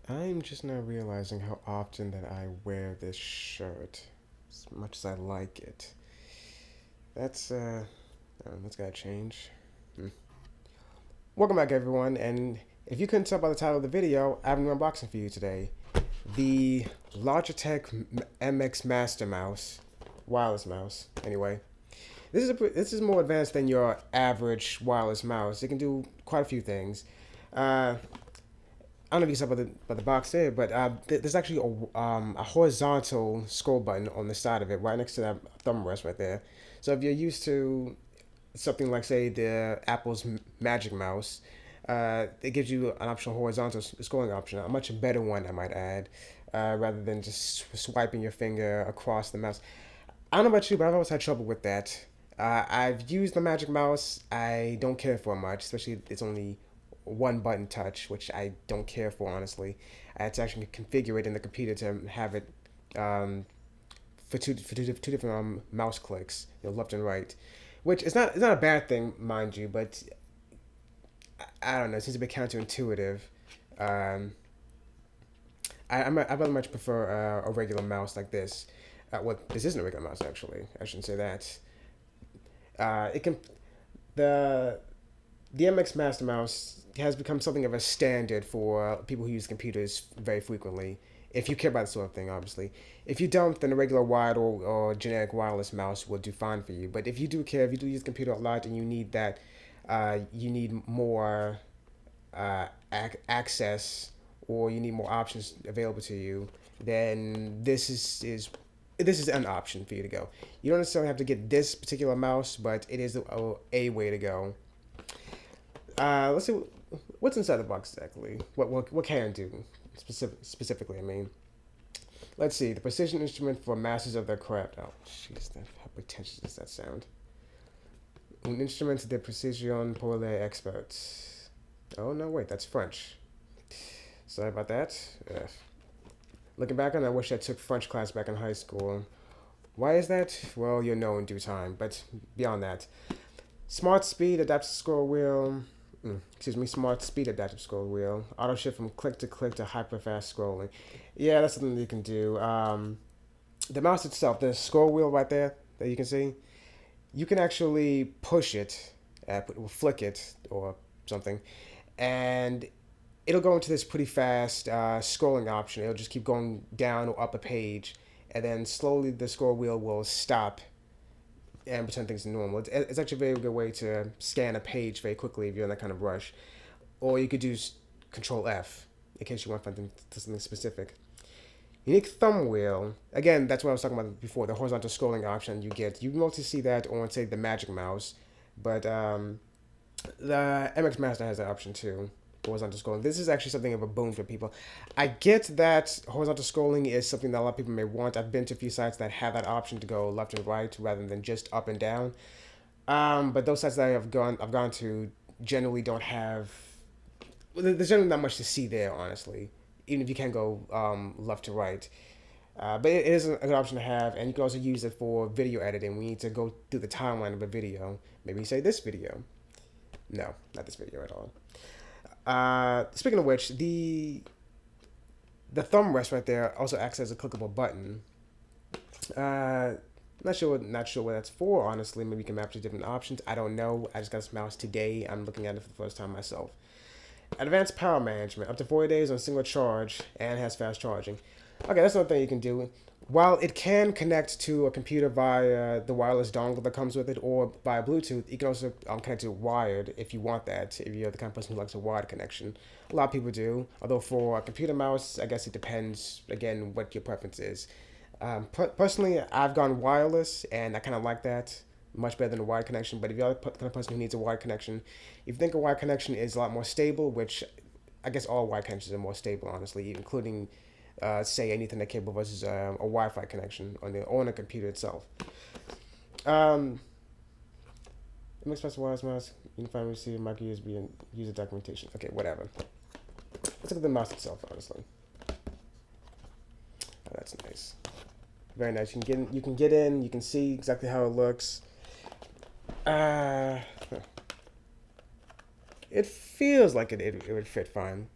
I'm just now realizing how often that I wear this shirt, as much as I like it. That's that's gotta change. Hmm. Welcome back, everyone. And if you couldn't tell by the title of the video, I have an unboxing for you today. The Logitech MX Master Mouse, wireless mouse. Anyway, this is more advanced than your average wireless mouse. It can do quite a few things. Uh, I don't know if you saw by the box there, but there's actually a horizontal scroll button on the side of it, right next to that thumb rest right there. So if you're used to something like, say, the Apple's Magic Mouse, it gives you an optional horizontal scrolling option, a much better one, I might add, rather than just swiping your finger across the mouse. I don't know about you, but I've always had trouble with that. I've used the Magic Mouse. I don't care for it much, especially it's only one button touch, which I don't care for, honestly. I had to actually configure it in the computer to have it um, for two different mouse clicks, left and right, which is not it's not a bad thing, mind you, but I don't know. It seems a bit counterintuitive. Um, I rather much prefer a regular mouse like this. Well, this isn't a regular mouse actually. I shouldn't say that. It can the the MX Master Mouse has become something of a standard for people who use computers very frequently. If you care about this sort of thing, obviously. If you don't, then a regular wired or generic wireless mouse will do fine for you. But if you do care, if you do use the computer a lot and you need that, you need more access or you need more options available to you, then this is an option for you to go. You don't necessarily have to get this particular mouse, but it is a way to go. Let's see what's inside the box exactly. What can it do specifically? I mean, let's see. The precision instrument for masters of their craft. Oh, jeez, how pretentious does that sound? Un instrument de precision pour les experts. Oh no, wait, that's French. Sorry about that. Looking back on it, I wish I took French class back in high school. Why is that? Well, you'll know in due time. But beyond that, smart speed adaptive scroll wheel. Smart speed adaptive scroll wheel. Auto shift from click to hyper fast scrolling. Yeah, that's something that you can do. The mouse itself, the scroll wheel right there that you can see, you can actually push it, flick it or something, and it'll go into this pretty fast scrolling option. It'll just keep going down or up a page, and then slowly the scroll wheel will stop and pretend things are normal. It's actually a very good way to scan a page very quickly if you're in that kind of rush. Or you could do Control F in case you want something specific. Unique thumb wheel. Again, that's what I was talking about before. The horizontal scrolling option you get. You mostly see that on, say, the Magic Mouse, but the MX Master has that option too. Horizontal scrolling. This is actually something of a boon for people. I get that horizontal scrolling is something that a lot of people may want. I've been to a few sites that have that option to go left and right rather than just up and down. But those sites that I've gone to generally don't have. There's generally not much to see there, honestly. Even if you can go left to right. But it is a good option to have, and you can also use it for video editing. We need to go through the timeline of a video. Maybe say this video. No, not this video at all. Speaking of which, the thumb rest right there also acts as a clickable button. Uh, not sure what that's for. Honestly, maybe you can map to different options. I don't know. I just got this mouse today. I'm looking at it for the first time myself. Advanced power management, up to 40 days on single charge, and has fast charging. Okay, that's another thing you can do. While it can connect to a computer via the wireless dongle that comes with it or via Bluetooth, you can also connect it wired if you want that, if you're the kind of person who likes a wired connection. A lot of people do, although for a computer mouse, I guess it depends, again, what your preference is. Personally, I've gone wireless, and I kind of like that much better than a wired connection. But if you're the kind of person who needs a wired connection, if you think a wired connection is a lot more stable, which I guess all wired connections are more stable, honestly, including say anything that capable versus a Wi-Fi connection on the computer itself. Um, it makes special wireless mouse, unified receiver, micro USB, and user documentation. Okay, whatever. Let's look at the mouse itself, honestly. Oh, that's nice. Very nice. You can get in. You can see exactly how it looks. Uh, it feels like it would fit fine.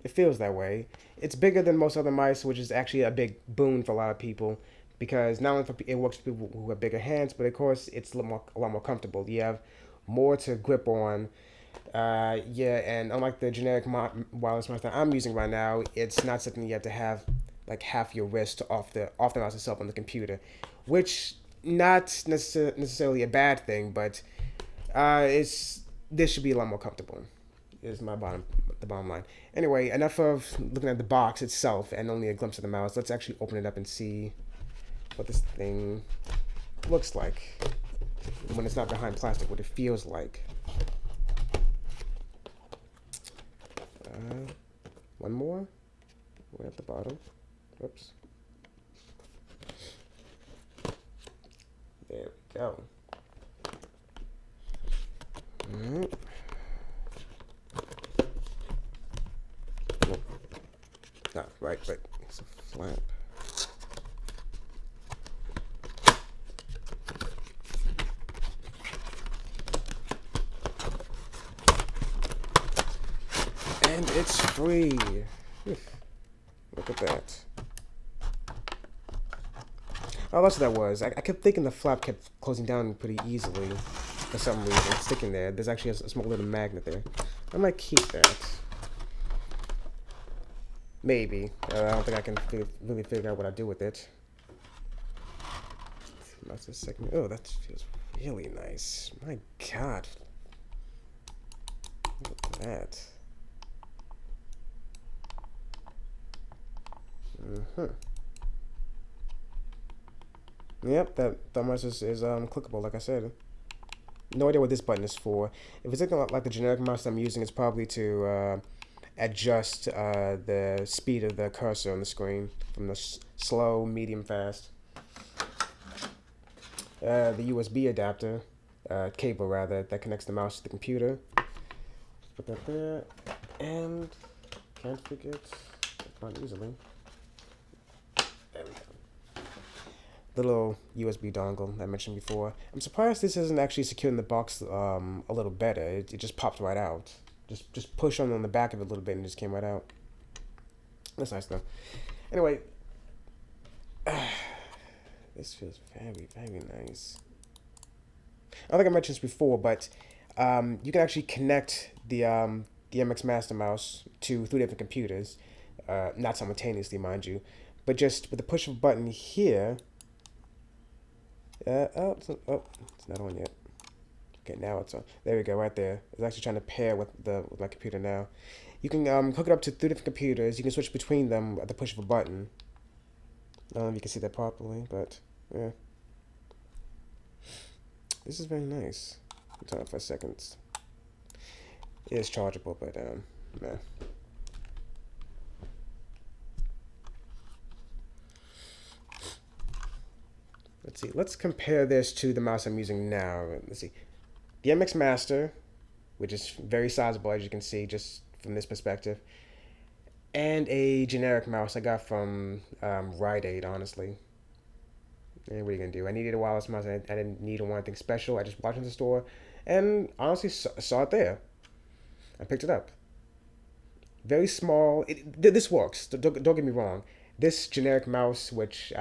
It feels that way. It's bigger than most other mice, which is actually a big boon for a lot of people because not only it works for people who have bigger hands, but of course it's a lot more comfortable. You have more to grip on. Yeah, and unlike the generic wireless mouse that I'm using right now, it's not something you have to have like half your wrist off the mouse itself on the computer, which not necessarily a bad thing, but it's this should be a lot more comfortable. Is the bottom line. Anyway, enough of looking at the box itself and only a glimpse of the mouse. Let's actually open it up and see what this thing looks like when it's not behind plastic. What it feels like. One more. We're at the bottom. Whoops. There we go. Nope. No, right. It's a flap. And it's free. Look at that. Oh, that's what that was. I kept thinking the flap kept closing down pretty easily for some reason. It's sticking there. There's actually a small little magnet there. I might keep that. Maybe. I don't think I can really figure out what I do with it. That's a second. Oh, that feels really nice. My God. Look at that. Yep, that mouse is clickable, like I said. No idea what this button is for. If it's looking like the generic mouse I'm using, it's probably to adjust the speed of the cursor on the screen from the slow, medium, fast. The USB adapter, cable rather, that connects the mouse to the computer. Put that there, and can't forget that button easily. There we go. The little USB dongle I mentioned before. I'm surprised this isn't actually secured in the box a little better. It just popped right out. Just push on the back of it a little bit and it just came right out. That's nice though. Anyway, this feels very, very nice. I think I mentioned this before, but you can actually connect the MX Master Mouse to 3 different computers, not simultaneously, mind you, but just with the push of a button here. It's not on yet. Okay, now it's on. There we go, right there. It's actually trying to pair with my computer now. You can hook it up to 3 different computers. You can switch between them at the push of a button. I don't know if you can see that properly, but yeah. This is very nice. I'll turn it for a second. It is chargeable, but nah. Let's see. Let's compare this to the mouse I'm using now. Let's see. The MX Master, which is very sizable as you can see just from this perspective, and a generic mouse I got from Rite Aid, honestly. And what are you gonna do? I needed a wireless mouse. I didn't need anything special. I just walked into the store, and honestly saw it there. I picked it up. Very small. This works. Don't get me wrong. This generic mouse, which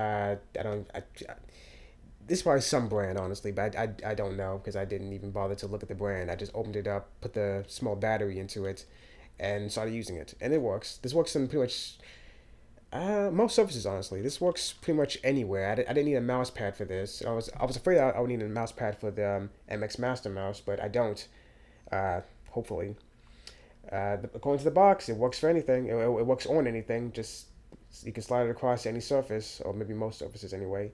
this is probably some brand, honestly, but I don't know because I didn't even bother to look at the brand. I just opened it up, put the small battery into it, and started using it, and it works. This works in pretty much most surfaces, honestly. This works pretty much anywhere. I didn't need a mouse pad for this. I was afraid I would need a mouse pad for the MX Master mouse, but I don't. Hopefully, according to the box, it works for anything. It works on anything. Just you can slide it across any surface, or maybe most surfaces anyway.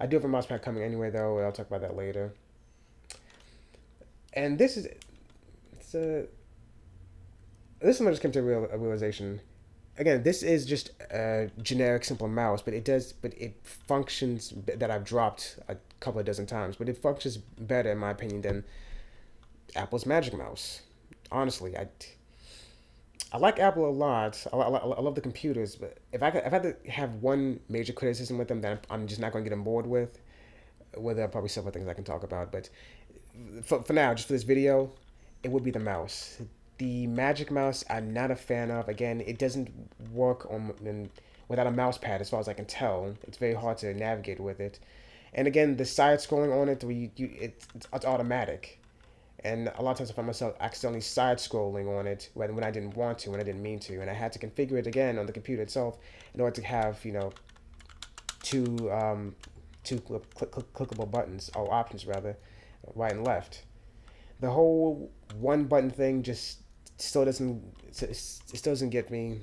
I do have a mouse pad coming anyway, though. I'll talk about that later. And this is this one I just came to a realization. Again, this is just a generic simple mouse, but it functions that I've dropped a couple of dozen times, but it functions better in my opinion than Apple's Magic Mouse. Honestly, I like Apple a lot. I love the computers, but if I had to have one major criticism with them that I'm just not going to get on board with, well, there are probably several things I can talk about, but for now, just for this video, it would be the mouse. The Magic Mouse, I'm not a fan of. Again, it doesn't work without a mouse pad, as far as I can tell. It's very hard to navigate with it. And again, the side scrolling on it, it's automatic. And a lot of times I find myself accidentally side scrolling on it when I didn't want to, when I didn't mean to. And I had to configure it again on the computer itself in order to have, two, clickable buttons, or options rather, right and left. The whole one button thing just still doesn't, it still doesn't get me.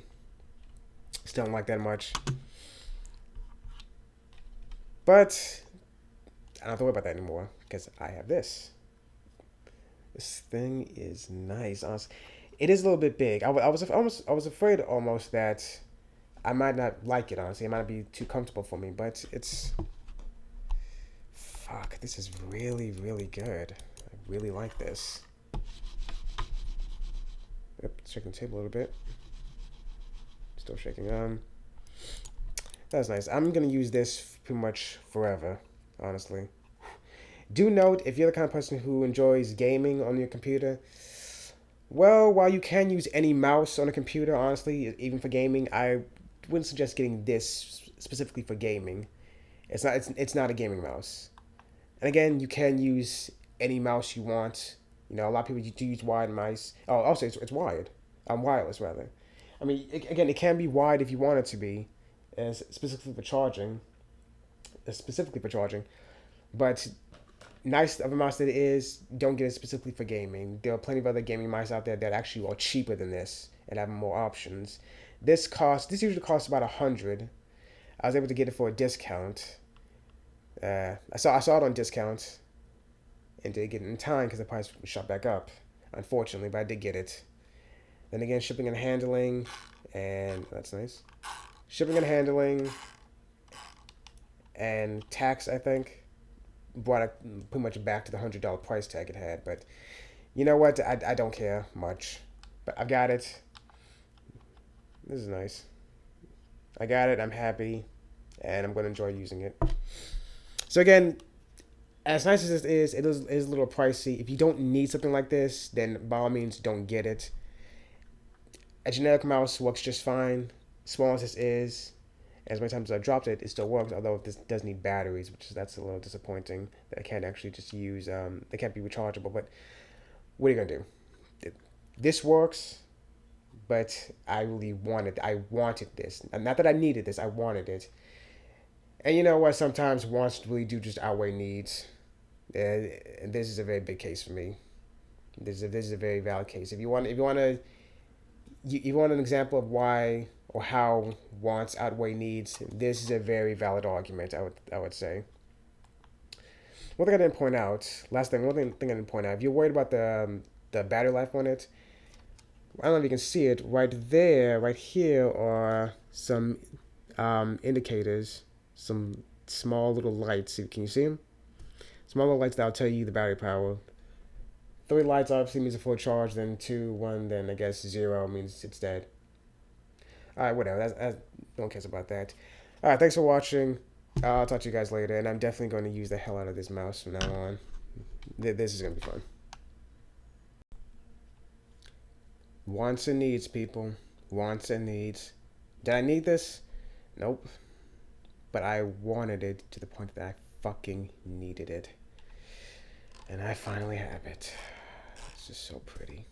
Still don't like that much. But I don't have to worry about that anymore because I have this. This thing is nice. Honestly, it is a little bit big. I was afraid almost that I might not like it. Honestly, it might not be too comfortable for me. But it's fuck. This is really really good. I really like this. Yep, shaking the table a little bit. Still shaking. That's nice. I'm gonna use this pretty much forever. Honestly. Do note, if you're the kind of person who enjoys gaming on your computer, well, while you can use any mouse on a computer, honestly, even for gaming, I wouldn't suggest getting this specifically for gaming. It's not a gaming mouse. And again, you can use any mouse you want. A lot of people do use wired mice. Oh, also it's wired. Wireless rather. I mean, again, it can be wired if you want it to be, as specifically for charging. Specifically for charging, but nice of a mouse that it is, don't get it specifically for gaming. There are plenty of other gaming mice out there that actually are cheaper than this and have more options. This usually costs about 100. I was able to get it for a discount. I saw it on discount and did get it in time because the price shot back up. Unfortunately, but I did get it. Then again, shipping and handling, and that's nice. Shipping and handling, and tax, I think, brought it pretty much back to the $100 price tag it had. But you know what? I don't care much. But I've got it. This is nice. I got it. I'm happy. And I'm going to enjoy using it. So again, as nice as this is, it is a little pricey. If you don't need something like this, then by all means, don't get it. A generic mouse works just fine. Small as this is, as many times as I've dropped it, it still works. Although this does need batteries, that's a little disappointing. That I can't actually just use. They can't be rechargeable. But what are you gonna do? This works, but I really wanted. I wanted this. Not that I needed this. I wanted it. And you know what? Sometimes wants really do just outweigh needs. And this is a very big case for me. This is a very valid case. If you want an example of why or how wants outweigh needs, this is a very valid argument. I would say. One thing I didn't point out. One thing I didn't point out. If you're worried about the battery life on it, I don't know if you can see it right there, right here are some indicators, some small little lights. Can you see them? Small little lights that'll tell you the battery power. 3 lights obviously means a full charge, then 2, 1, then I guess 0 means it's dead. Alright, whatever. No one cares about that. Alright, thanks for watching. I'll talk to you guys later, and I'm definitely going to use the hell out of this mouse from now on. This is going to be fun. Wants and needs, people. Wants and needs. Did I need this? Nope. But I wanted it to the point that I fucking needed it. And I finally have it. It's just so pretty.